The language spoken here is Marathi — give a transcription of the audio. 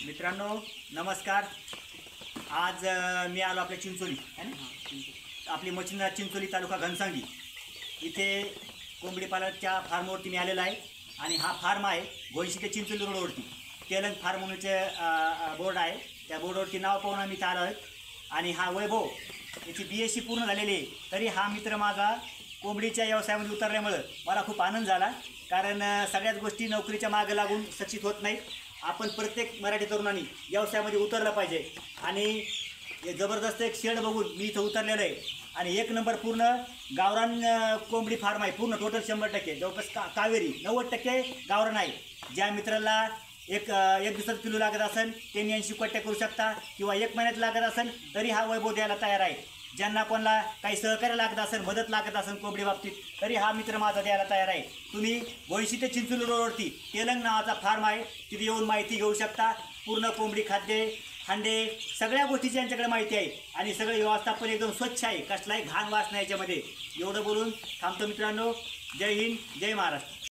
मित्रांनो नमस्कार। आज मी आलो आपल्या चिंचोली है ना, आपली मच्छिंद्रनाथ चिंचोली तालुका घनसांगी इथे कोंबडी पालनच्या फार्मवरती मी आलेला आहे। आणि हा फार्म आहे गोंशी ते चिंचोली रोडवरती तेलंग फार्म म्हणूनचे बोर्ड आहे। त्या बोर्डवरती नाव पाहून आम्ही इथे आलो आहोत। आणि हा वैभव याची BSc पूर्ण झालेली आहे, तरी हा मित्र माझा कोंबडीच्या व्यवसायामध्ये उतरल्यामुळे मला खूप आनंद झाला। कारण सगळ्याच गोष्टी नोकरीच्या मागे लागून सक्सेस होत नाहीत। आपण प्रत्येक मराठी तरुणांनी व्यवसायामध्ये उतरलं पाहिजे। आणि जबरदस्त एक शेड बघून मी इथं उतरलेलं आहे। आणि एक नंबर पूर्ण गावरान कोंबडी फार्म आहे, पूर्ण टोटल 100% जवळपास कावेरी 90% गावरान आहे। ज्या मित्राला एक दिवसात किलो लागत असेल त्यांनी 80 कट्टे करू शकता, किंवा 1 महिन्यात लागत असेल तरी हा वैभव द्यायला तयार आहे। ज्यांना कोणाला काही सहकार्य लागत असेल, मदत लागत असेल कोंबडी बाबतीत, तरी हा मित्र माझा द्यायला तयार आहे। तुम्ही गोंशी ते चिंचोली रोडवरती तेलंग नावाचा फार्म आहे, तिथे येऊन माहिती घेऊ शकता। पूर्ण कोंबडी खाद्य अंडे सगळ्या गोष्टीची यांच्याकडे माहिती आहे। आणि सगळं व्यवस्थापन एकदम स्वच्छ आहे, कसलाही घाण वास नाही याच्यामध्ये। एवढं बोलून थांबतो मित्रांनो। जय हिंद, जय महाराष्ट्र।